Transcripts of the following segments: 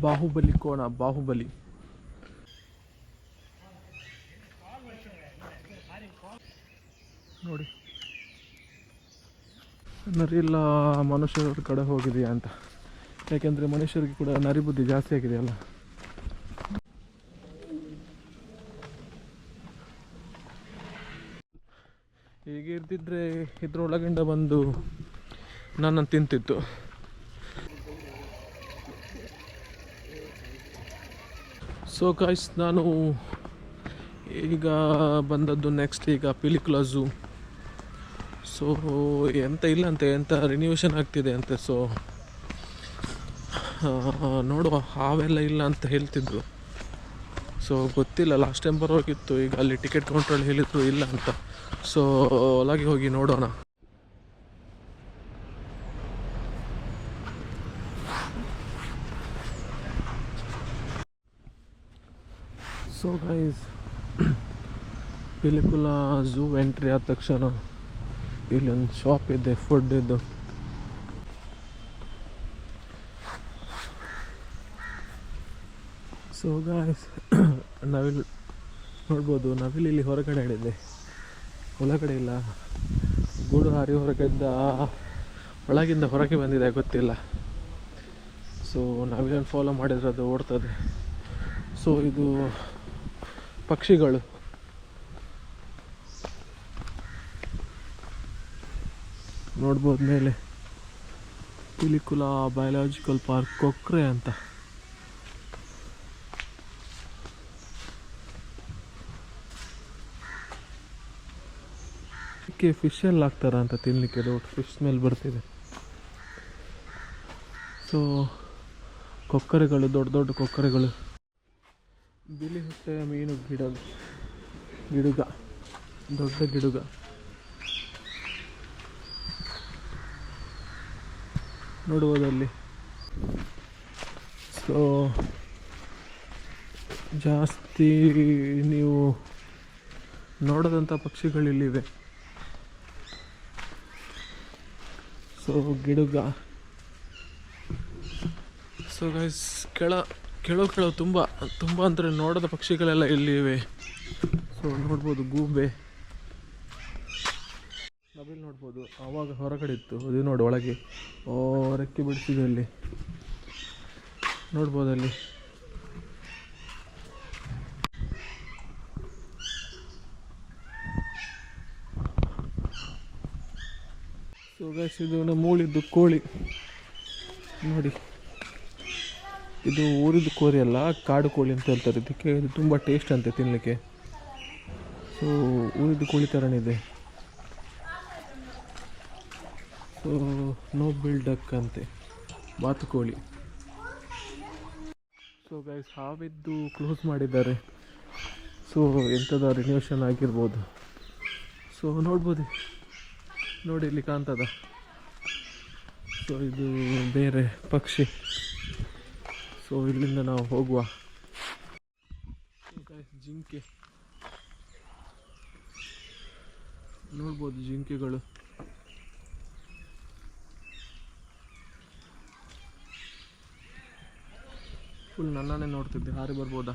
ಬಾಹುಬಲಿ ಕೋಣ, ಬಾಹುಬಲಿ. ನೋಡಿ, ನರಿಲ್ಲ ಮನುಷ್ಯರ ಕಡೆ ಹೋಗಿದೆಯಾ ಅಂತ. ಯಾಕೆಂದರೆ ಮನುಷ್ಯರಿಗೆ ಕೂಡ ನರಿ ಬುದ್ಧಿ ಜಾಸ್ತಿ ಆಗಿದೆಯಲ್ಲ. ಹೀಗೆ ಇರ್ತಿದ್ರೆ ಇದ್ರೊಳಗಿಂದ ಬಂದು ನನ್ನನ್ನು ತಿಂತಿತ್ತು. ಸೊ ಗಾಯ್ಸ್, ನಾನು ಈಗ ಬಂದದ್ದು ನೆಕ್ಸ್ಟ್ ಈಗ ಪಿಲಿಕುಳ ಝೂ. ಸೊ ಎಂತ ಇಲ್ಲ ಅಂತೆ, ಎಂತ ರಿನ್ಯೂವೇಷನ್ ಆಗ್ತಿದೆ ಅಂತೆ. ಸೊ ನೋಡುವ, ಹಾವೆಲ್ಲ ಇಲ್ಲ ಅಂತ ಹೇಳ್ತಿದ್ರು. ಸೊ ಗೊತ್ತಿಲ್ಲ, ಲಾಸ್ಟ್ ಟೈಮ್ ಬರೋಗಿತ್ತು. ಈಗ ಅಲ್ಲಿ ಟಿಕೆಟ್ ಕೌಂಟ್ರಲ್ಲಿ ಹೇಳಿದ್ರು ಇಲ್ಲ ಅಂತ. ಸೊ ಒಳಗೆ ಹೋಗಿ ನೋಡೋಣ. So guys, Pilikula zoo entry ಆದ ತಕ್ಷಣ ಇಲ್ಲೊಂದು ಶಾಪ್ ಇದೆ ಫುಡ್ ಇದು. ಸೊ ಗಾಯ್ಸ್, ನವಿಲು ನೋಡ್ಬೋದು. ನವಿಲು ಇಲ್ಲಿ ಹೊರಗಡೆ ಹಿಡಿದೆ, ಒಳಗಡೆ ಇಲ್ಲ. ಗೂಡು ಹಾರಿ ಹೊರಗಿಂದ ಒಳಗಿಂದ ಹೊರಗೆ ಬಂದಿದೆ, ಗೊತ್ತಿಲ್ಲ. ಸೊ ನವಿಲನ್ನು ಫಾಲೋ ಮಾಡಿದರೆ ಅದು ಓಡ್ತದೆ. ಸೊ ಇದು ಪಕ್ಷಿಗಳು. ನೋಡ್ಬೋದು ಮೇಲೆ ಪಿಲಿಕುಳ ಬಯೋಲಾಜಿಕಲ್ ಪಾರ್ಕ್ ಕೊಕ್ರೆ ಅಂತ. ಇದಕ್ಕೆ ಫಿಶ್ ಎಲ್ಲ ಹಾಕ್ತಾರ ಅಂತ ತಿನ್ನಲಿಕ್ಕೆ. ದೊಡ್ಡ ಫಿಶ್ ಸ್ಮೆಲ್ ಬರ್ತಿದೆ. ಸೊ ಕೊಕ್ಕರೆಗಳು, ದೊಡ್ಡ ದೊಡ್ಡ ಕೊಕ್ಕರೆಗಳು. ಬಿಳಿ ಹೊಟ್ಟೆಯ ಮೀನು ಗಿಡುಗ, ದೊಡ್ಡ ಗಿಡುಗ. ನೋಡುವುದಲ್ಲಿ ಸೊ ಜಾಸ್ತಿ ನೀವು ನೋಡದಂಥ ಪಕ್ಷಿಗಳಿಲ್ಲಿವೆ. ಸೊ ಗಿಡುಗ. ಸೊ ಗೈಸ್, ಕೆಲವು ತುಂಬ ಅಂದರೆ ನೋಡದ ಪಕ್ಷಿಗಳೆಲ್ಲ ಇಲ್ಲಿವೆ. ಸೊ ನೋಡ್ಬೋದು ಗೂಬೆ, ನವಿಲು ನೋಡ್ಬೋದು. ಆವಾಗ ಹೊರಗಡೆ ಇತ್ತು, ಅದು ನೋಡಿ ಒಳಗೆ ರೆಕ್ಕೆ ಬಿಡಿಸಿದೆ. ಅಲ್ಲಿ ನೋಡ್ಬೋದಲ್ಲಿ. ಸೊ ಗೈಸ್, ಇದು ಮೂಳಿದ್ದು ಕೋಳಿ ನೋಡಿ. ಇದು ಊರಿದ್ದು ಕೋಳಿ ಅಲ್ಲ, ಕಾಡು ಕೋಳಿ ಅಂತ ಹೇಳ್ತಾರೆ ಇದಕ್ಕೆ. ಇದು ತುಂಬ ಟೇಸ್ಟ್ ಅಂತೆ ತಿನ್ನಲಿಕ್ಕೆ. ಸೊ ಊರಿದ್ದು ಕೋಳಿ ಥರನೇ ಇದೆ. ಸೊ ನೋಬಲ್ ಡಕ್ ಅಂತೆ, ಬಾತುಕೋಳಿ. ಸೊ ಗೈಸ್, ಹಾವಿದ್ದು ಕ್ಲೋಸ್ ಮಾಡಿದ್ದಾರೆ. ಸೊ ಎಂಥದ ರಿನ್ಯೂವೇಷನ್ ಆಗಿರ್ಬೋದು. ಸೊ ನೋಡ್ಬೋದು, ನೋಡಿ ಇಲ್ಲಿ ಕಾಣ್ತದ. ಸೊ ಇದು ಬೇರೆ ಪಕ್ಷಿ. ಸೊ ಇಲ್ಲಿಂದ ನಾವು ಹೋಗುವ. ಜಿಂಕೆ ನೋಡ್ಬೋದು, ಜಿಂಕೆಗಳು. ಫುಲ್ ನನ್ನನ್ನೇ ನೋಡ್ತಿದ್ದೆ, ಹಾರಿ ಬರ್ಬೋದಾ?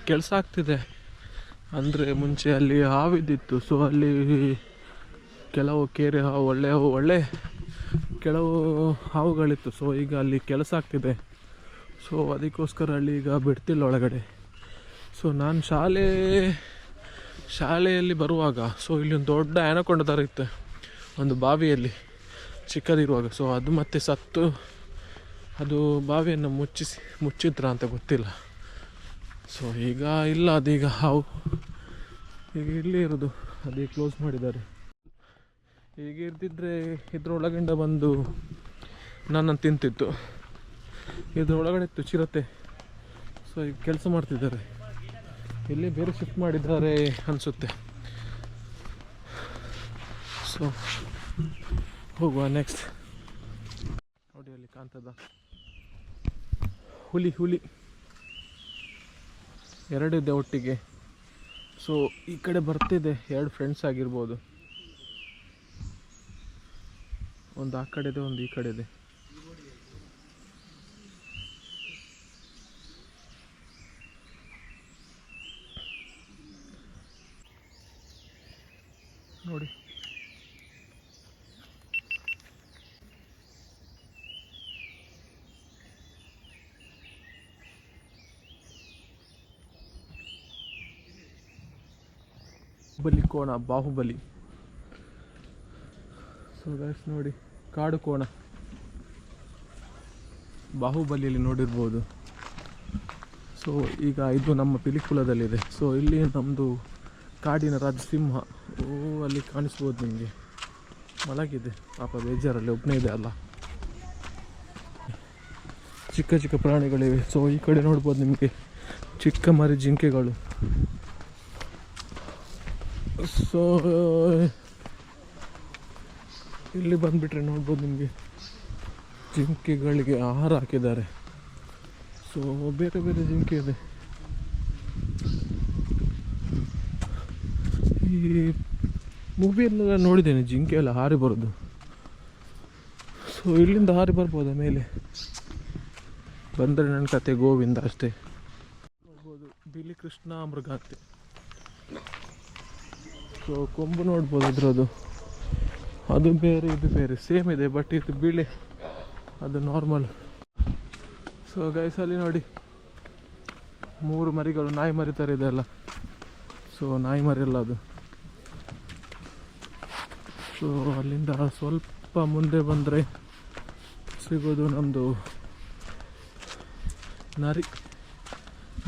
ಕೆಲಸ ಆಗ್ತಿದೆ ಅಂದರೆ ಮುಂಚೆ ಅಲ್ಲಿ ಹಾವಿದ್ದಿತ್ತು. ಸೊ ಅಲ್ಲಿ ಕೆಲವು ಕೇರೆ ಹಾವು, ಒಳ್ಳೆ ಕೆಲವು ಹಾವುಗಳಿತ್ತು. ಸೊ ಈಗ ಅಲ್ಲಿ ಕೆಲಸ ಆಗ್ತಿದೆ. ಸೊ ಅದಕ್ಕೋಸ್ಕರ ಅಲ್ಲಿ ಈಗ ಬಿಡ್ತಿಲ್ಲ ಒಳಗಡೆ. ಸೊ ನಾನು ಶಾಲೆಯಲ್ಲಿ ಬರುವಾಗ ಸೊ ಇಲ್ಲಿ ಒಂದು ದೊಡ್ಡ ಆ್ಯನಕೊಂಡ ಥರ ಇತ್ತು ಒಂದು ಬಾವಿಯಲ್ಲಿ ಚಿಕ್ಕದಿರುವಾಗ. ಸೊ ಅದು ಮತ್ತೆ ಸತ್ತು, ಅದು ಬಾವಿಯನ್ನು ಮುಚ್ಚಿದ್ರ ಅಂತ ಗೊತ್ತಿಲ್ಲ. ಸೊ ಈಗ ಇಲ್ಲ, ಅದೀಗ ಹಾವು ಈಗ ಇಲ್ಲಿ ಇರೋದು, ಅದೇ ಕ್ಲೋಸ್ ಮಾಡಿದ್ದಾರೆ. ಹೀಗೆ ಇರ್ತಿದ್ರೆ ಇದ್ರೊಳಗಿಂದ ಬಂದು ನನ್ನನ್ನು ತಿಂತಿತ್ತು. ಇದ್ರೊಳಗಡೆ ಇತ್ತು ಚಿರತೆ. ಸೊ ಈಗ ಕೆಲಸ ಮಾಡ್ತಿದ್ದಾರೆ. ಇಲ್ಲಿ ಬೇರೆ ಶಿಫ್ಟ್ ಮಾಡಿದ್ದಾರೆ ಅನಿಸುತ್ತೆ. ಸೊ ಹೋಗುವ ನೆಕ್ಸ್ಟ್. ನೋಡಿ ಅಲ್ಲಿ ಕಾಣ್ತದ. ಹುಲಿ ಎರಡಿದೆ ಒಟ್ಟಿಗೆ. ಸೊ ಈ ಕಡೆ ಬರ್ತಿದೆ, 2 ಫ್ರೆಂಡ್ಸ್ ಆಗಿರ್ಬೋದು. ಒಂದು ಆ ಕಡೆ ಇದೆ, ಒಂದು ಈ ಕಡೆ ಇದೆ. ನೋಡಿ ಕೋಣ, ಬಾಹುಬಲಿ. ಸೊ ಗೈಸ್ ನೋಡಿ, ಕಾಡು ಕೋಣ ಬಾಹುಬಲಿಯಲ್ಲಿ ನೋಡಿರ್ಬೋದು. ಸೊ ಈಗ ಇದು ನಮ್ಮ ಪಿಲಿಕುಳದಲ್ಲಿದೆ. ಸೊ ಇಲ್ಲಿ ನಮ್ಮದು ಕಾಡಿನ ರಾಜ ಸಿಂಹ ಅಲ್ಲಿ ಕಾಣಿಸ್ಬೋದು ನಿಮಗೆ, ಮಲಗಿದೆ ಪಾಪ, ಬೇಜಾರಲ್ಲಿ ಒಬ್ಬನೇ ಇದೆ ಅಲ್ಲ. ಚಿಕ್ಕ ಚಿಕ್ಕ ಪ್ರಾಣಿಗಳಿವೆ. ಸೊ ಈ ಕಡೆ ನೋಡ್ಬೋದು ನಿಮಗೆ ಚಿಕ್ಕ ಮರಿ ಜಿಂಕೆಗಳು. ಸೊ ಇಲ್ಲಿ ಬಂದುಬಿಟ್ರೆ ನೋಡ್ಬೋದು ನಿಮಗೆ ಜಿಂಕೆಗಳಿಗೆ ಆಹಾರ ಹಾಕಿದ್ದಾರೆ. ಸೊ ಬೇರೆ ಬೇರೆ ಜಿಂಕೆ ಇದೆ. ಈ ಮೂವಿಯೆಲ್ಲ ನೋಡಿದ್ದೇನೆ, ಜಿಂಕೆ ಎಲ್ಲ ಹಾರಿ ಬರೋದು. ಸೊ ಇಲ್ಲಿಂದ ಹಾರಿ ಬರ್ಬೋದ ಮೇಲೆ, ಬಂದರೆ ನನ್ನ ಕತೆ ಗೋವಿಂದ ಅಷ್ಟೇ. ನೋಡ್ಬೋದು ಬಿಳಿ ಕೃಷ್ಣ ಮೃಗಾಂತೆ. ಸೊ ಕೊಂಬು ನೋಡ್ಬೋದು ಇದ್ರದ್ದು, ಅದು ಬೇರೆ ಇದು ಬೇರೆ, ಸೇಮ್ ಇದೆ, ಬಟ್ ಇದು ಬಿಳಿ, ಅದು ನಾರ್ಮಲ್. ಸೊ ಗೈಸ್ ಅಲ್ಲಿ ನೋಡಿ 3 ಮರಿಗಳು, ನಾಯಿ ಮರಿ ಥರ ಇದೆ ಅಲ್ಲ. ಸೊ ನಾಯಿ ಮರಿ ಅಲ್ಲ ಅದು. ಸೊ ಅಲ್ಲಿಂದ ಸ್ವಲ್ಪ ಮುಂದೆ ಬಂದರೆ ಸಿಗೋದು ನಮ್ಮದು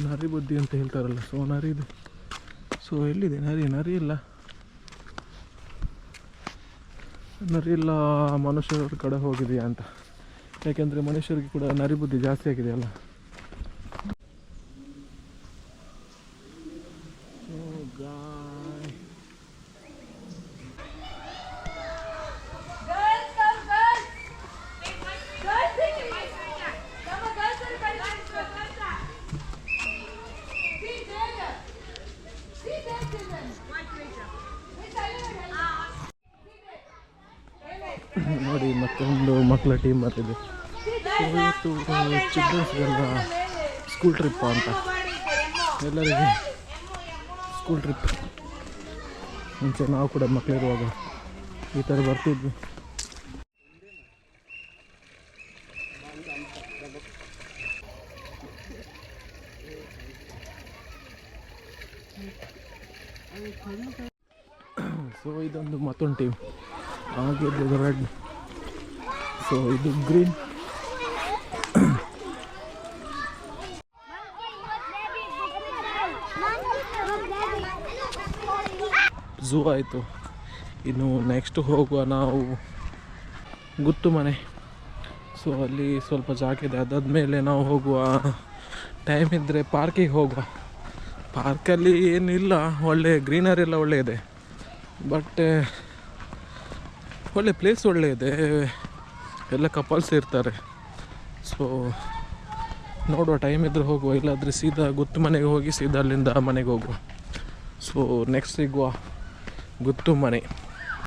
ನರಿ ಬುದ್ಧಿ ಅಂತ ಹೇಳ್ತಾರಲ್ಲ. ಸೊ ನರಿ ಇದೆ. ಸೊ ಎಲ್ಲಿದೆ ನರಿ ಇಲ್ಲ ಮನುಷ್ಯರ ಕಡೆ ಹೋಗಿದೆಯಾ ಅಂತ. ಯಾಕೆಂದರೆ ಮನುಷ್ಯರಿಗೆ ಕೂಡ ನರಿ ಬುದ್ಧಿ ಜಾಸ್ತಿ ಆಗಿದೆ ಅಲ್ಲ. ನೋಡಿ ಮತ್ತೊಂದು ಮಕ್ಕಳ ಟೀಮ್ ಬರ್ತಿದೆ. ಇವತ್ತು ಚಿಲ್ಡ್ರನ್ಸ್ಗೆಲ್ಲ ಸ್ಕೂಲ್ ಟ್ರಿಪ್ ಅಂತ, ಎಲ್ಲರಿಗೆ ಸ್ಕೂಲ್ ಟ್ರಿಪ್. ಮುಂಚೆ ನಾವು ಕೂಡ ಮಕ್ಕಳಿರುವಾಗ ಈ ಥರ ಬರ್ತಿದ್ವಿ. ಸೊ ಇದೊಂದು ಮತ್ತೊಂದು ಟೀಮ್, ಹಾಗೆ ಇದು ರೆಡ್, ಸೊ ಇದು ಗ್ರೀನ್. ಝೂ ಆಯಿತು. ಇನ್ನು ನೆಕ್ಸ್ಟ್ ಹೋಗುವ ನಾವು ಗುತ್ತು ಮನೆ. ಸೊ ಅಲ್ಲಿ ಸ್ವಲ್ಪ ಜಾಗ ಇದೆ. ಅದಾದಮೇಲೆ ನಾವು ಹೋಗುವ, ಟೈಮ್ ಇದ್ದರೆ ಪಾರ್ಕಿಗೆ ಹೋಗುವ. ಪಾರ್ಕಲ್ಲಿ ಏನಿಲ್ಲ, ಒಳ್ಳೆ ಗ್ರೀನರಿ ಎಲ್ಲ ಒಳ್ಳೆ ಇದೆ, ಬಟ್ ಒಳ್ಳೆ ಪ್ಲೇಸ್ ಒಳ್ಳೆ ಇದೆ, ಎಲ್ಲ ಕಪಲ್ಸ್ ಇರ್ತಾರೆ. ಸೊ ನೋಡುವ, ಟೈಮ್ ಇದ್ದರೆ ಹೋಗುವ, ಇಲ್ಲಾದರೆ ಸೀದಾ ಗುತ್ತು ಮನೆಗೆ ಹೋಗಿ ಸೀದಾ ಅಲ್ಲಿಂದ ಮನೆಗೆ ಹೋಗುವ. ಸೊ ನೆಕ್ಸ್ಟ್ ಸಿಗುವ ಗುತ್ತು ಮನೆ.